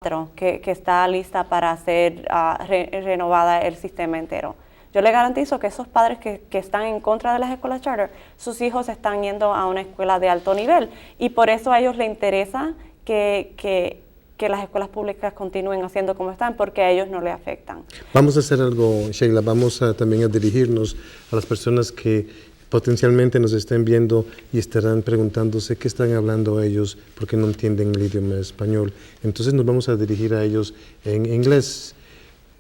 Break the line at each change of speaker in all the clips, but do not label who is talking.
que está lista para ser renovada el sistema entero. Yo le garantizo que esos padres que están en contra de las escuelas charter, sus hijos están yendo a una escuela de alto nivel y por eso a ellos les interesa que las escuelas públicas continúen haciendo como están, porque a ellos no les afectan.
Vamos a hacer algo, Sheila, vamos también a dirigirnos a las personas que potencialmente nos estén viendo y estarán preguntándose qué están hablando ellos porque no entienden el idioma español. Entonces nos vamos a dirigir a ellos en inglés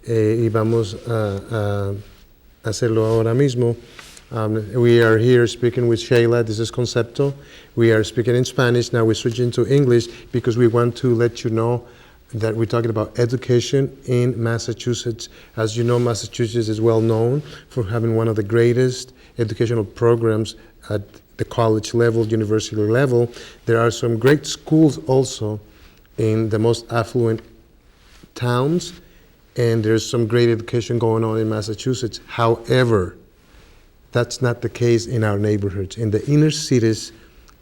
y vamos a hacerlo ahora mismo. We are here speaking with Sheila. This is Concepto. We are speaking in Spanish. Now we're switching to English because we want to let you know that we're talking about education in Massachusetts. As you know, Massachusetts is well known for having one of the greatest educational programs at the college level, university level. There are some great schools also in the most affluent towns, and there's some great education going on in Massachusetts. However, that's not the case in our neighborhoods. In the inner cities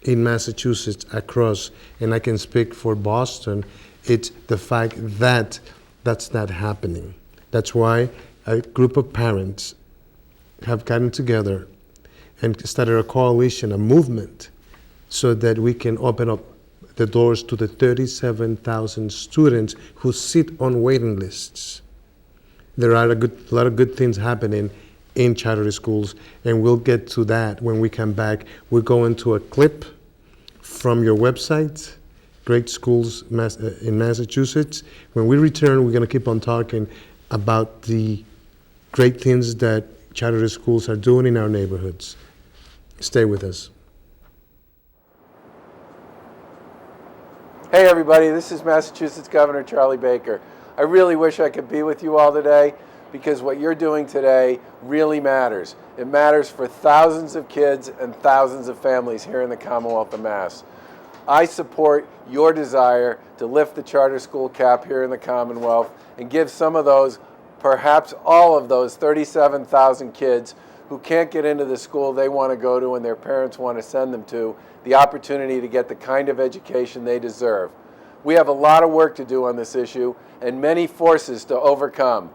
in Massachusetts across, and I can speak for Boston, it's the fact that that's not happening. That's why a group of parents have gotten together and started a coalition, a movement, so that we can open up the doors to the 37,000 students who sit on waiting lists. There are a lot of good things happening in charter schools, and we'll get to that when we come back. We're going to a clip from your website, Great Schools in Massachusetts. When we return, we're going to keep on talking about the great things that charter schools are doing in our neighborhoods. Stay with us.
Hey everybody, this is Massachusetts Governor Charlie Baker. I really wish I could be with you all today because what you're doing today really matters. It matters for thousands of kids and thousands of families here in the Commonwealth of Mass. I support your desire to lift the charter school cap here in the Commonwealth and give some of those, perhaps all of those 37,000 kids who can't get into the school they want to go to and their parents want to send them to, the opportunity to get the kind of education they deserve. We have a lot of work to do on this issue and many forces to overcome.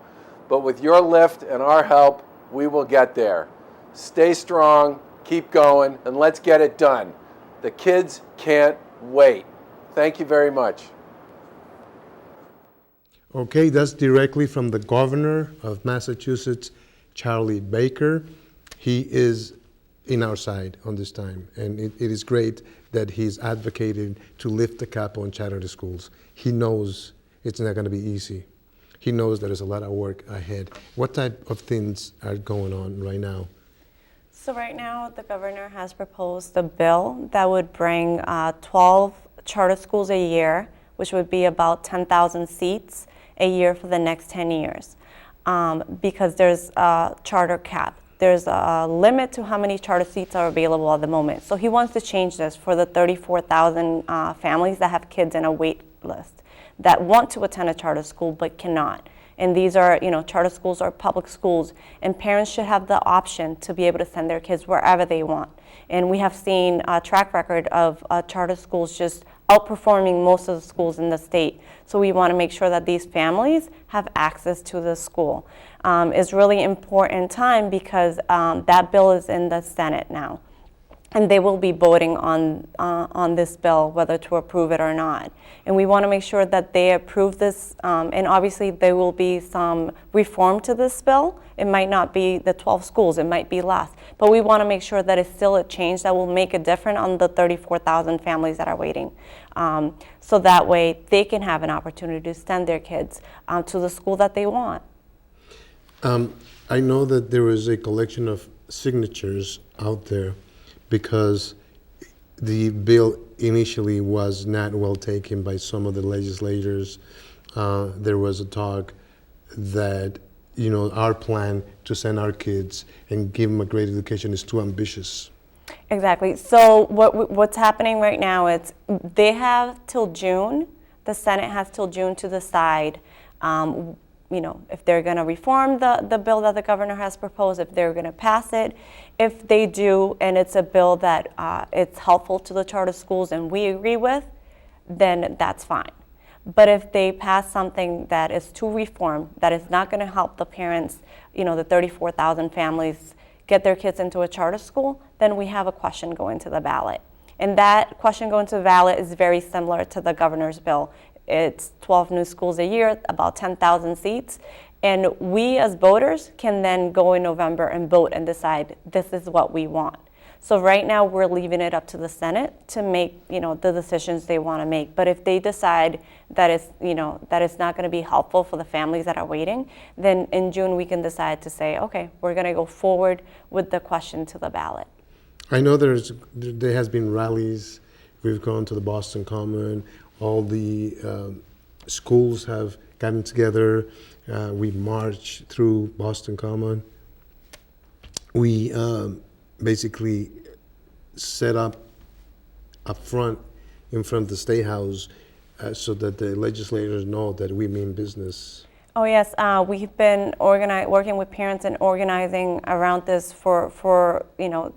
But with your lift and our help, we will get there. Stay strong, keep going, and let's get it done. The kids can't wait. Thank you very much.
Okay, that's directly from the governor of Massachusetts, Charlie Baker. He is in our side on this time, and it is great that he's advocating to lift the cap on charter schools. He knows it's not going to be easy. He knows there is a lot of work ahead. What type of things are going on right now?
So right now, the governor has proposed a bill that would bring 12 charter schools a year, which would be about 10,000 seats a year for the next 10 years, because there's a charter cap. There's a limit to how many charter seats are available at the moment. So he wants to change this for the 34,000 families that have kids in a wait list that want to attend a charter school but cannot. And these are, charter schools are public schools, and parents should have the option to be able to send their kids wherever they want. And we have seen a track record of charter schools just outperforming most of the schools in the state. So we want to make sure that these families have access to the school. It's really important time because that bill is in the Senate now, and they will be voting on this bill, whether to approve it or not. And we want to make sure that they approve this, and obviously there will be some reform to this bill. It might not be the 12 schools, it might be less, but we want to make sure that it's still a change that will make a difference on the 34,000 families that are waiting. So that way they can have an opportunity to send their kids to the school that they want.
I know that there is a collection of signatures out there because the bill initially was not well taken by some of the legislators. There was a talk that, our plan to send our kids and give them a great education is too ambitious.
Exactly. So what's happening right now is they have till June, the Senate has till June to decide if they're going to reform the bill that the governor has proposed, if they're going to pass it. If they do, and it's a bill that it's helpful to the charter schools and we agree with, then that's fine. But if they pass something that is too reform, that is not going to help the parents, the 34,000 families get their kids into a charter school, then we have a question going to the ballot. And that question going to the ballot is very similar to the governor's bill. It's 12 new schools a year, about 10,000 seats. And we as voters can then go in November and vote and decide this is what we want. So right now we're leaving it up to the Senate to make the decisions they want to make. But if they decide that it's not going to be helpful for the families that are waiting, then in June we can decide to say, okay, we're going to go forward with the question to the ballot.
I know there has been rallies. We've gone to the Boston Common. All the schools have gotten together. We marched through Boston Common. We basically set up front in front of the State House so that the legislators know that we mean business.
Oh yes, we've been working with parents and organizing around this for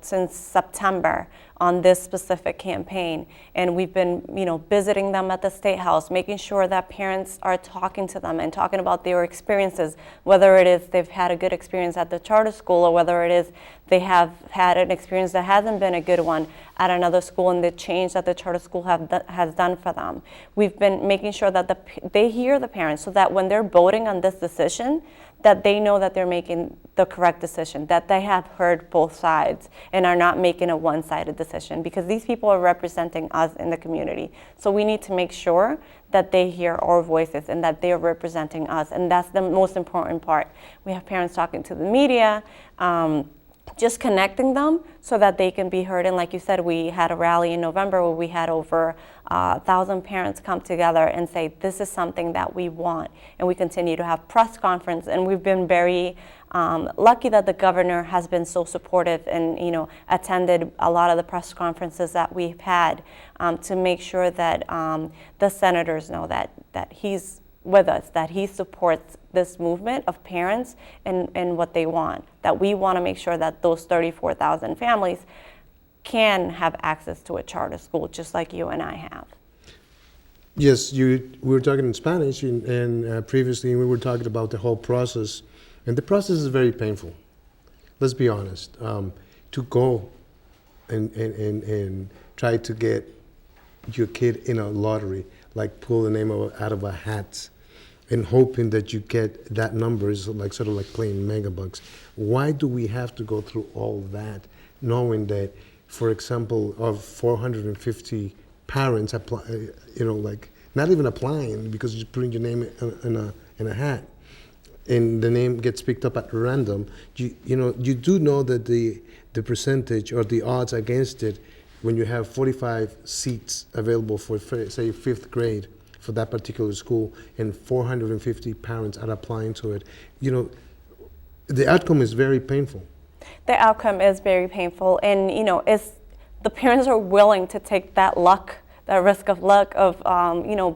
since September on this specific campaign, and we've been visiting them at the State House, making sure that parents are talking to them and talking about their experiences, whether it is they've had a good experience at the charter school or whether it is they have had an experience that hasn't been a good one at another school and the change that the charter school has done for them. We've been making sure that they hear the parents so that when they're voting on this decision, that they know that they're making the correct decision, that they have heard both sides and are not making a one-sided decision, because these people are representing us in the community. So we need to make sure that they hear our voices and that they are representing us, and that's the most important part. We have parents talking to the media, just connecting them so that they can be heard. And like you said, we had a rally in November where we had over 1,000 parents come together and say, this is something that we want. And we continue to have press conference. And we've been very lucky that the governor has been so supportive and attended a lot of the press conferences that we've had to make sure that the senators know that he's with us, that he supports this movement of parents and what they want, that we want to make sure that those 34,000 families can have access to a charter school just like you and I have.
Yes, we were talking in Spanish, and previously we were talking about the whole process, and the process is very painful. Let's be honest. To go and try to get your kid in a lottery, like pull the name out of a hat, and hoping that you get that number is sort of like playing megabucks. Why do we have to go through all that, knowing that, for example, of 450 parents apply, not even applying because you're putting your name in a hat, and the name gets picked up at random. You do know that the percentage or the odds against it, when you have 45 seats available for, say, 5th grade for that particular school, and 450 parents are applying to it, the outcome is very painful.
The outcome is very painful, and the parents are willing to take that risk of luck of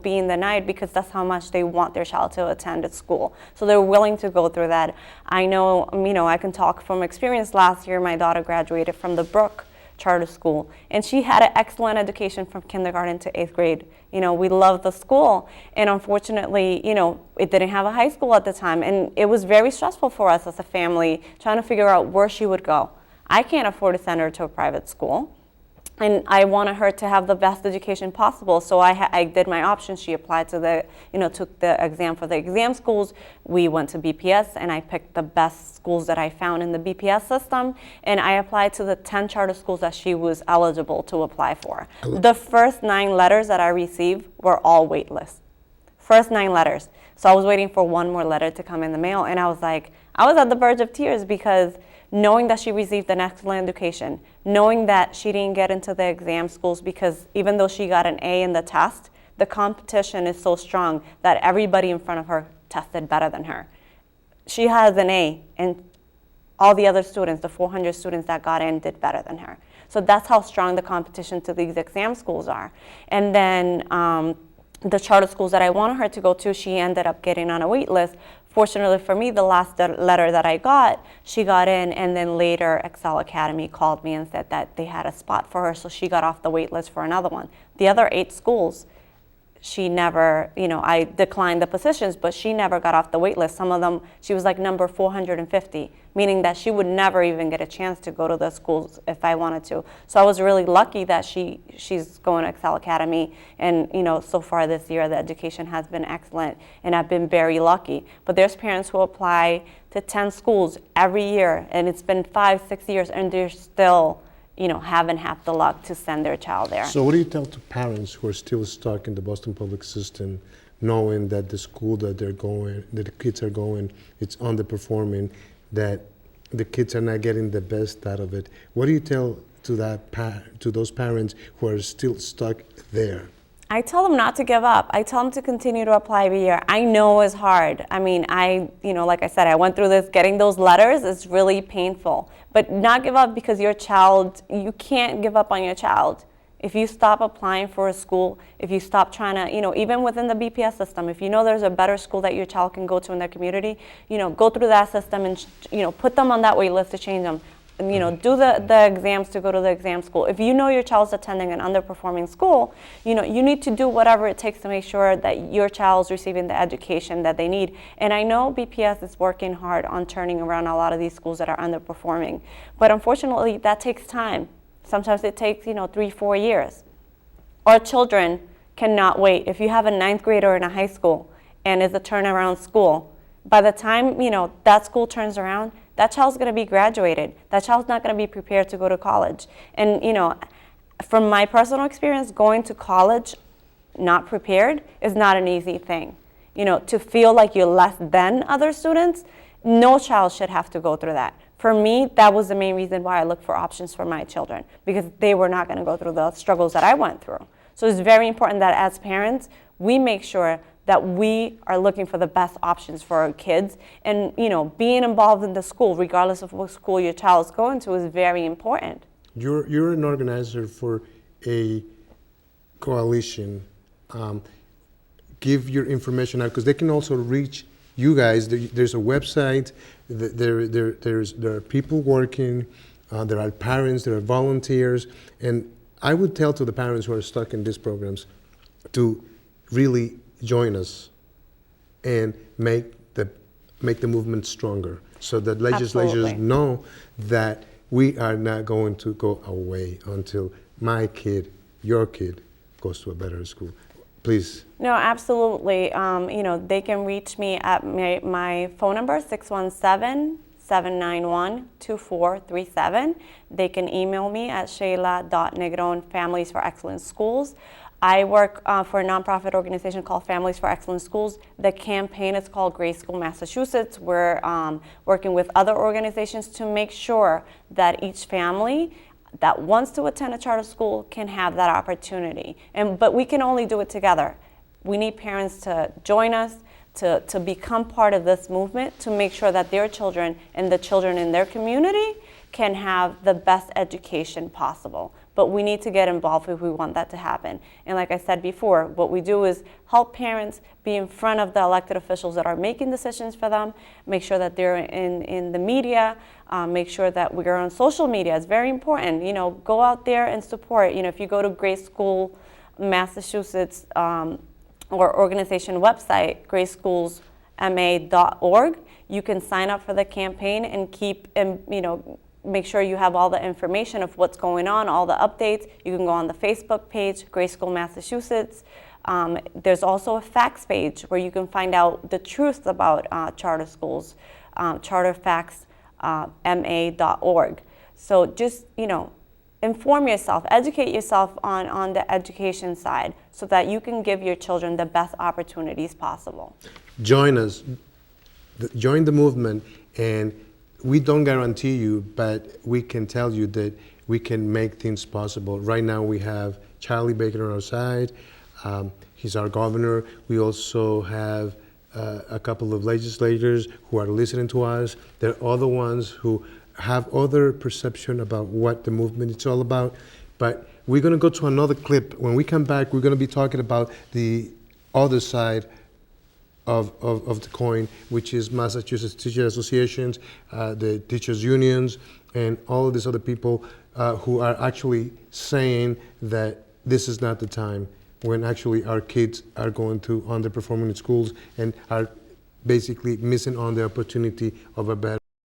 being denied, because that's how much they want their child to attend at school. So they're willing to go through that. I know, I can talk from experience. Last year, my daughter graduated from the Brook Charter School, and she had an excellent education from kindergarten to 8th grade. We loved the school, and unfortunately, it didn't have a high school at the time, and it was very stressful for us as a family trying to figure out where she would go. I can't afford to send her to a private school, and I wanted her to have the best education possible, so I did my options. She applied to took the exam for the exam schools. We went to BPS, and I picked the best schools that I found in the BPS system, and I applied to the 10 charter schools that she was eligible to apply for. The first 9 letters that I received were all wait lists. First 9 letters. So I was waiting for one more letter to come in the mail, and I was at the verge of tears, because knowing that she received an excellent education, knowing that she didn't get into the exam schools because even though she got an A in the test, the competition is so strong that everybody in front of her tested better than her. She has an A, and all the other students, the 400 students that got in, did better than her. So that's how strong the competition to these exam schools are. And then the charter schools that I wanted her to go to, she ended up getting on a wait list. Fortunately for me, the last letter that I got, she got in, and then later Excel Academy called me and said that they had a spot for her, so she got off the wait list for another one. The other 8 schools, she never, I declined the positions, but she never got off the wait list. Some of them, she was like number 450, meaning that she would never even get a chance to go to the schools if I wanted to. So I was really lucky that she's going to Excel Academy, and so far this year the education has been excellent, and I've been very lucky. But there's parents who apply to 10 schools every year, and it's been 5-6 years, and they're still haven't had the luck to send their child there.
So what do you tell to parents who are still stuck in the Boston public system, knowing that the school that the kids are going, it's underperforming, that the kids are not getting the best out of it? What do you tell to those parents who are still stuck there?
I tell them not to give up. I tell them to continue to apply every year. I know it's hard. I mean, like I said, I went through this. Getting those letters is really painful. But not give up because your child, you can't give up on your child. If you stop applying for a school, if you stop trying to, even within the BPS system, if you know there's a better school that your child can go to in their community, go through that system and, put them on that wait list to change them. And, do the exams to go to the exam school. If you know your child's attending an underperforming school, you need to do whatever it takes to make sure that your child's receiving the education that they need. And I know BPS is working hard on turning around a lot of these schools that are underperforming. But unfortunately, that takes time. Sometimes it takes, 3-4 years. Our children cannot wait. If you have a 9th grader in a high school and it's a turnaround school, by the time, that school turns around, that child's going to be graduated. That child's not going to be prepared to go to college. And, from my personal experience, going to college not prepared is not an easy thing. To feel like you're less than other students, no child should have to go through that. For me, that was the main reason why I looked for options for my children, because they were not going to go through the struggles that I went through. So it's very important that as parents, we make sure that we are looking for the best options for our kids. And, being involved in the school, regardless of what school your child is going to, is very important.
You're an organizer for a coalition. Give your information out, because they can also reach you guys. There's a website, there are people working, there are parents, there are volunteers. And I would tell to the parents who are stuck in these programs to really join us and make the movement stronger, so that legislators
Absolutely.
know that we are not going to go away until my kid, your kid, goes to a better school. Please.
No, absolutely. They can reach me at my phone number, 617-791-2437. They can email me at sheila.negron Families for Excellent Schools. I work for a nonprofit organization called Families for Excellent Schools. The campaign is called Grade School Massachusetts. We're working with other organizations to make sure that each family that wants to attend a charter school can have that opportunity. But we can only do it together. We need parents to join us, to become part of this movement, to make sure that their children and the children in their community can have the best education possible. But we need to get involved if we want that to happen. And like I said before, what we do is help parents be in front of the elected officials that are making decisions for them, make sure that they're in the media, make sure that we're on social media. It's very important. Go out there and support. If you go to Grade School Massachusetts or organization website, gradeschoolsma.org, you can sign up for the campaign and make sure you have all the information of what's going on, all the updates. You can go on the Facebook page, Grade School Massachusetts. There's also a facts page where you can find out the truth about charter schools, charterfactsma.org. So just, inform yourself, educate yourself on the education side so that you can give your children the best opportunities possible.
Join us, join the movement, and we don't guarantee you, but we can tell you that we can make things possible. Right now we have Charlie Baker on our side. He's our governor. We also have a couple of legislators who are listening to us. There are other ones who have other perception about what the movement is all about. But we're going to go to another clip. When we come back, we're going to be talking about the other side of the coin, which is Massachusetts Teacher Associations, the teachers unions, and all of these other people who are actually saying that this is not the time when actually our kids are going to underperforming schools and are basically missing on the opportunity of a better